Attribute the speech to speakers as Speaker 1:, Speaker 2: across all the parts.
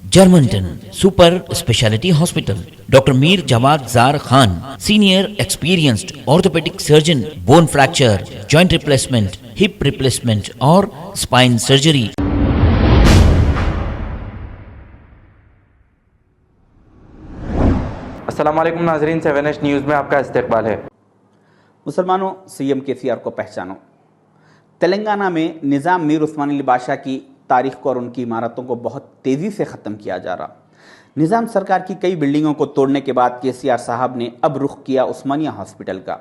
Speaker 1: Germantown Super Speciality Hospital. Dr. Mir Jawad Zar Khan, senior experienced orthopedic surgeon, bone fracture, joint replacement, hip replacement or spine surgery.
Speaker 2: अस्सलाम वालेकुम नाजरीन, 7H news में आपका इस्तकबाल है।
Speaker 3: मुसलमानों, सीएम केसीआर को पहचानो। तेलंगाना में निज़ाम मीर उस्मान अली बादशाह की तारीख को और उनकी इमारतों को बहुत तेज़ी से ख़त्म किया जा रहा। निज़ाम सरकार की कई बिल्डिंगों को तोड़ने के बाद केसीआर साहब ने अब रुख किया उस्मानिया हॉस्पिटल का,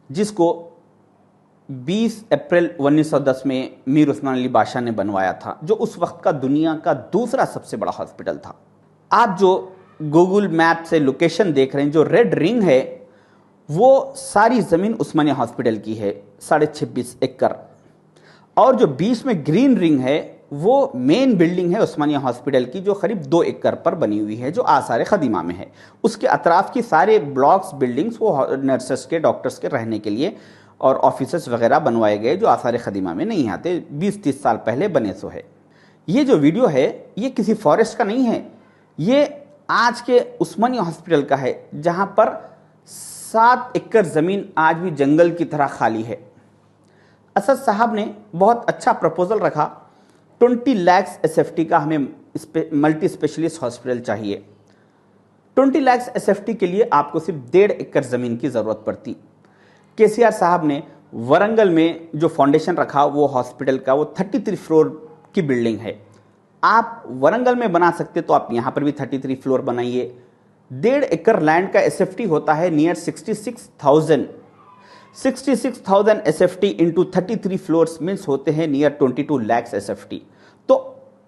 Speaker 3: जिसको 20 अप्रैल 1910 में मीर उस्मान अली बादशाह ने बनवाया था, जो उस वक्त का दुनिया का दूसरा सबसे बड़ा हॉस्पिटल था। आप जो गूगल मैप से लोकेशन देख रहे हैं, जो रेड रिंग है वो सारी ज़मीन उस्मानिया हॉस्पिटल की है, 26.5 एकड़, और जो बीच में ग्रीन रिंग है वो मेन बिल्डिंग है उस्मानिया हॉस्पिटल की, जो करीब 2 एकड़ पर बनी हुई है, जो आसार खदीमा में है। उसके अतराफ की सारे ब्लॉक्स, बिल्डिंग्स वो नर्सेस के, डॉक्टर्स के रहने के लिए और ऑफिसेस वगैरह बनवाए गए, जो आसार खदीमा में नहीं आते, 20-30 साल पहले बने सो है। ये जो वीडियो है ये किसी फॉरेस्ट का नहीं है, ये आज के उस्मानिया हॉस्पिटल का है, जहाँ पर 7 एकड़ ज़मीन आज भी जंगल की तरह खाली है। असद साहब ने बहुत अच्छा प्रपोजल रखा, 20 लाख एसएफटी का हमें मल्टी स्पेशलिस्ट हॉस्पिटल चाहिए। 20 लाख एसएफटी के लिए आपको सिर्फ 1.5 एकड़ ज़मीन की ज़रूरत पड़ती। केसीआर साहब ने वरंगल में जो फाउंडेशन रखा वो हॉस्पिटल का, वो 33 फ्लोर की बिल्डिंग है। आप वरंगल में बना सकते तो आप यहाँ पर भी 33 फ्लोर बनाइए। 1.5 एकड़ लैंड का एसएफटी होता है near 66,000 SFT into 33 floors means होते हैं नियर 22 लाख एसएफटी। तो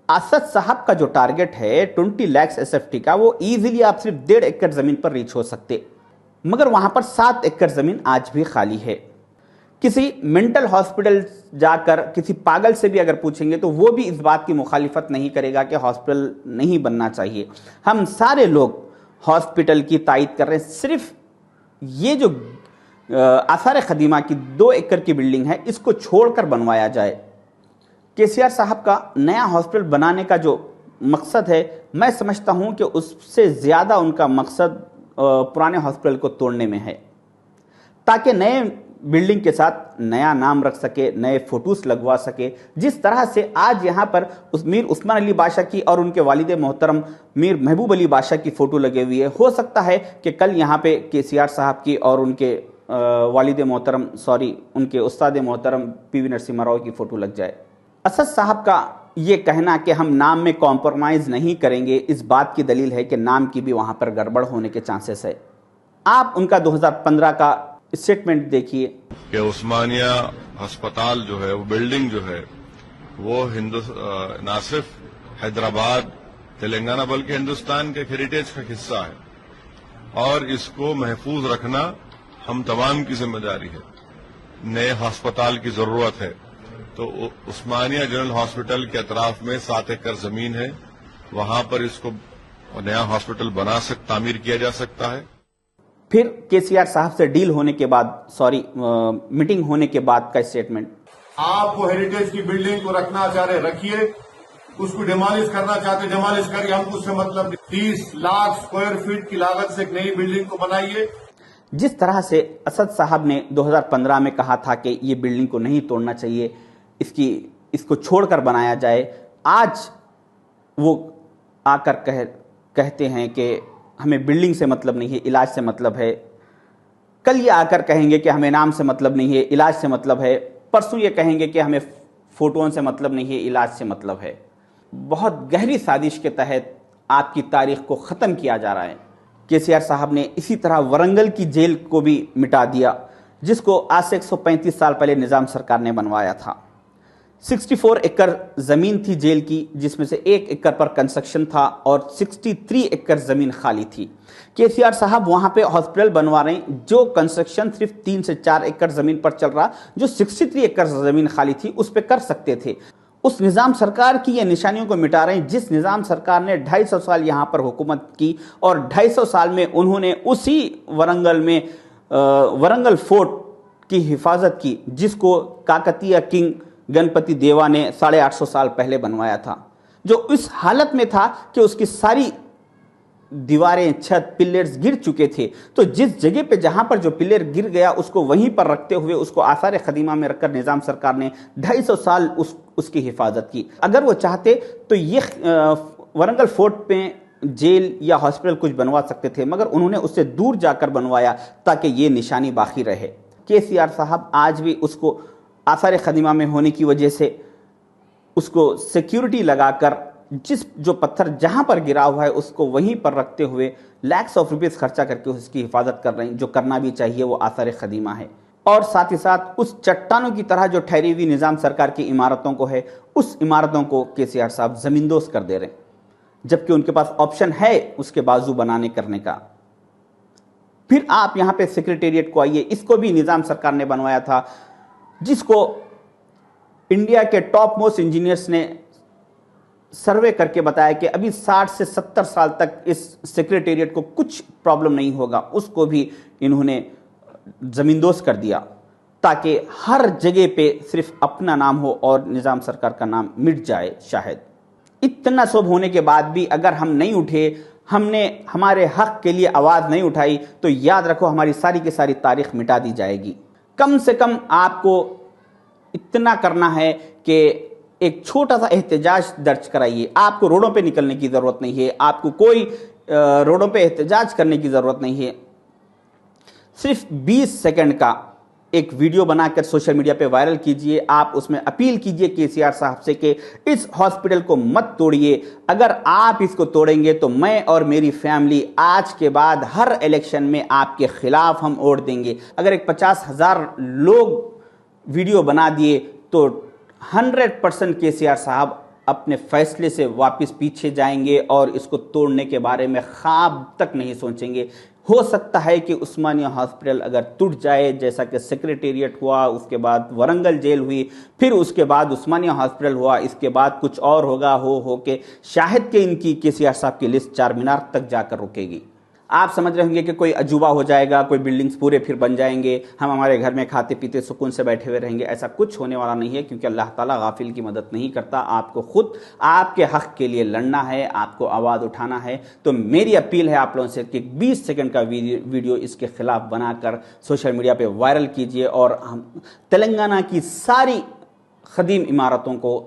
Speaker 3: असद साहब का जो टारगेट है 20 लाख एसएफटी का, वो इजीली आप सिर्फ 1.5 एकड़ ज़मीन पर रीच हो सकते, मगर वहाँ पर 7 एकड़ ज़मीन आज भी खाली है। किसी मेंटल हॉस्पिटल जाकर किसी पागल से भी अगर पूछेंगे तो वो भी इस बात की मुखालिफत नहीं करेगा कि हॉस्पिटल नहीं बनना चाहिए। हम सारे लोग हॉस्पिटल की तायद कर रहे हैं। सिर्फ ये जो आसार खदीमा की 2 एकड़ की बिल्डिंग है, इसको छोड़कर बनवाया जाए। केसीआर साहब का नया हॉस्पिटल बनाने का जो मकसद है, मैं समझता हूँ कि उससे ज़्यादा उनका मकसद पुराने हॉस्पिटल को तोड़ने में है, ताकि नए बिल्डिंग के साथ नया नाम रख सके, नए फोटोस लगवा सके। जिस तरह से आज यहाँ पर मीर उस्मान अली बादशाह की और उनके वालिद मोहतरम मीर महबूब अली बादशाह की फ़ोटो लगे हुई है, हो सकता है कि कल यहाँ पे केसीआर साहब की और उनके वालिद मोहतरम उनके उस्ताद मोहतरम पीवी नरसिम्हा राव की फ़ोटो लग जाए। असद साहब का ये कहना कि हम नाम में कॉम्प्रोमाइज़ नहीं करेंगे, इस बात की दलील है कि नाम की भी वहाँ पर गड़बड़ होने के चांसेस है। आप उनका 2015 का स्टेटमेंट देखिए
Speaker 4: कि उस्मानिया अस्पताल जो है, वो बिल्डिंग जो है, वो ना सिर्फ हैदराबाद तेलंगाना बल्कि हिंदुस्तान के हेरिटेज का हिस्सा है और इसको महफूज रखना हम तमाम की जिम्मेदारी है। नए अस्पताल की जरूरत है, तो उस्मानिया जनरल हॉस्पिटल के अतराफ में 7 एकड़ जमीन है, वहां पर इसको नया हॉस्पिटल तामीर किया जा सकता है।
Speaker 3: फिर केसीआर साहब से डील होने के बाद, मीटिंग होने के बाद का स्टेटमेंट,
Speaker 5: आप वो हेरिटेज की बिल्डिंग को रखना चाह रहे रखिए, उसको डिमोलिश करना चाहते डिमोलिश करिए, हमको उससे मतलब 30 लाख स्क्वायर फीट की लागत से एक नई बिल्डिंग को बनाइए।
Speaker 3: जिस तरह से असद साहब ने 2015 में कहा था कि ये बिल्डिंग को नहीं तोड़ना चाहिए, इसको छोड़कर बनाया जाए, आज वो आकर कहते हैं कि हमें बिल्डिंग से मतलब नहीं है, इलाज से मतलब है। कल ये आकर कहेंगे कि हमें नाम से मतलब नहीं है, इलाज से मतलब है। परसों ये कहेंगे कि हमें फोटोओं से मतलब नहीं है, इलाज से मतलब है। बहुत गहरी साजिश के तहत आपकी तारीख को ख़त्म किया जा रहा है। केसीआर साहब ने इसी तरह वरंगल की जेल को भी मिटा दिया, जिसको आज से 135 साल पहले निज़ाम सरकार ने बनवाया था। 64 एकड़ ज़मीन थी जेल की, जिसमें से 1 एकड़ पर कंस्ट्रक्शन था और 63 एकड़ ज़मीन खाली थी। केसीआर साहब वहाँ पे हॉस्पिटल बनवा रहे हैं, जो कंस्ट्रक्शन सिर्फ 3 से 4 एकड़ ज़मीन पर चल रहा, जो 63 एकड़ ज़मीन खाली थी उस पर कर सकते थे। उस निज़ाम सरकार की ये निशानियों को मिटा रहे हैं, जिस निज़ाम सरकार ने 250 साल यहाँ पर हुकूमत की और 250 साल में उन्होंने उसी वरंगल में वरंगल फोर्ट की हिफाजत की, जिसको काकतीय किंग गणपति देवा ने 850 साल पहले बनवाया था। जो इस हालत में था कि उसकी सारी दीवारें, छत, पिलर्स गिर चुके थे। तो जिस जगह पे जहां पर जो पिलर गिर गया उसको वहीं पर रखते हुए उसको आसार खदीमा में रखकर निज़ाम सरकार ने 250 साल उसकी हिफाजत की। अगर वो चाहते तो ये वरंगल फोर्ट पे जेल या हॉस्पिटल कुछ बनवा सकते थे, मगर उन्होंने उससे दूर जाकर बनवाया ताकि ये निशानी बाकी रहे। केसीआर साहब आज भी उसको आसार खदीमा में होने की वजह से उसको सिक्योरिटी लगाकर जो पत्थर जहां पर गिरा हुआ है उसको वहीं पर रखते हुए लैक्स ऑफ रुपीस खर्चा करके उसकी हिफाजत कर रहे हैं। जो करना भी चाहिए वो आसार खदीमा है। और साथ ही साथ उस चट्टानों की तरह जो ठहरी हुई निज़ाम सरकार की इमारतों को है, उस इमारतों को केसीआर साहब ज़मींदोज़ कर दे रहे हैं, जबकि उनके पास ऑप्शन है उसके बाजू बनाने करने का। फिर आप यहाँ पे सेक्रेटेरिएट को आइए, इसको भी निज़ाम सरकार ने बनवाया था, जिसको इंडिया के टॉप मोस्ट इंजीनियर्स ने सर्वे करके बताया कि अभी 60 से 70 साल तक इस सेक्रेटेरिएट को कुछ प्रॉब्लम नहीं होगा। उसको भी इन्होंने ज़मींदोज़ कर दिया ताकि हर जगह पे सिर्फ अपना नाम हो और निज़ाम सरकार का नाम मिट जाए। शायद इतना सब होने के बाद भी अगर हम नहीं उठे, हमने हमारे हक के लिए आवाज़ नहीं उठाई, तो याद रखो हमारी सारी की सारी तारीख मिटा दी जाएगी। कम से कम आपको इतना करना है कि एक छोटा सा एहतजाज दर्ज कराइए। आपको रोडों पे निकलने की ज़रूरत नहीं है, आपको कोई रोडों पे एहतजाज करने की ज़रूरत नहीं है। सिर्फ 20 सेकंड का एक वीडियो बनाकर सोशल मीडिया पे वायरल कीजिए। आप उसमें अपील कीजिए केसीआर साहब से कि इस हॉस्पिटल को मत तोड़िए। अगर आप इसको तोड़ेंगे तो मैं और मेरी फैमिली आज के बाद हर इलेक्शन में आपके खिलाफ हम वोट देंगे। अगर एक 50,000 लोग वीडियो बना दिए तो 100% केसीआर साहब अपने फैसले से वापस पीछे जाएंगे और इसको तोड़ने के बारे में ख्वाब तक नहीं सोचेंगे। हो सकता है कि उस्मानिया हॉस्पिटल अगर टूट जाए, जैसा कि सेक्रेटेरिएट हुआ, उसके बाद वरंगल जेल हुई, फिर उसके बाद उस्मानिया हॉस्पिटल हुआ, इसके बाद कुछ और होगा, हो के शायद कि इनकी केसीआर साहब की लिस्ट चार मीनार तक जाकर रुकेगी। आप समझ रहे होंगे कि कोई अजूबा हो जाएगा, कोई बिल्डिंग्स पूरे फिर बन जाएंगे, हम हमारे घर में खाते पीते सुकून से बैठे हुए रहेंगे। ऐसा कुछ होने वाला नहीं है, क्योंकि अल्लाह ताला गाफिल की मदद नहीं करता। आपको खुद आपके हक के लिए लड़ना है, आपको आवाज़ उठाना है। तो मेरी अपील है आप लोगों से कि 20 सेकंड का वीडियो इसके खिलाफ बनाकर सोशल मीडिया पे वायरल कीजिए और हम तेलंगाना की सारी खदीम इमारतों को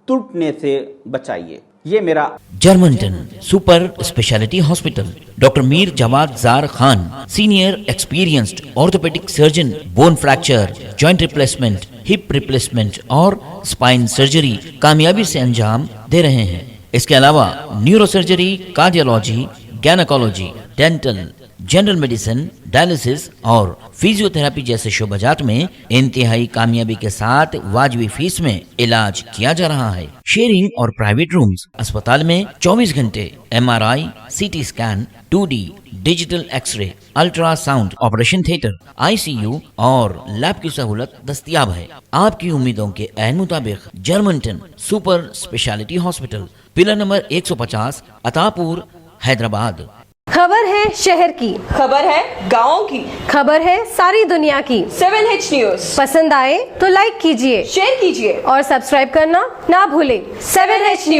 Speaker 3: टूटने से बचाइए। ये मेरा
Speaker 1: जर्मनटन super speciality hospital, doctor Mir Jamat Jar Khan, senior experienced orthopaedic surgeon, bone fracture, joint replacement, hip replacement और स्पाइन सर्जरी कामयाबी से अंजाम दे रहे हैं। इसके अलावा neuro surgery, cardiology, gynaecology, dental, general medicine, dialysis और फिजियोथेरेपी जैसे शोबाजात में इंतहाई कामयाबी के साथ वाजबी फीस में इलाज किया जा रहा है। शेयरिंग और प्राइवेट रूम्स, अस्पताल में 24 घंटे MRI, CT scan, 2D digital x-ray, ultrasound, operation theatre, ICU और लैब की सहूलत दस्तयाब है। आपकी उम्मीदों के ऐन मुताबिक Germanton super speciality hospital, pillar number 150, Attapur, Hyderabad.
Speaker 6: खबर है शहर की,
Speaker 7: खबर है गाँव की,
Speaker 6: खबर है सारी दुनिया की।
Speaker 7: 7H न्यूज
Speaker 6: पसंद आए तो लाइक कीजिए,
Speaker 7: शेयर कीजिए
Speaker 6: और सब्सक्राइब करना ना भूलें।
Speaker 7: 7H news.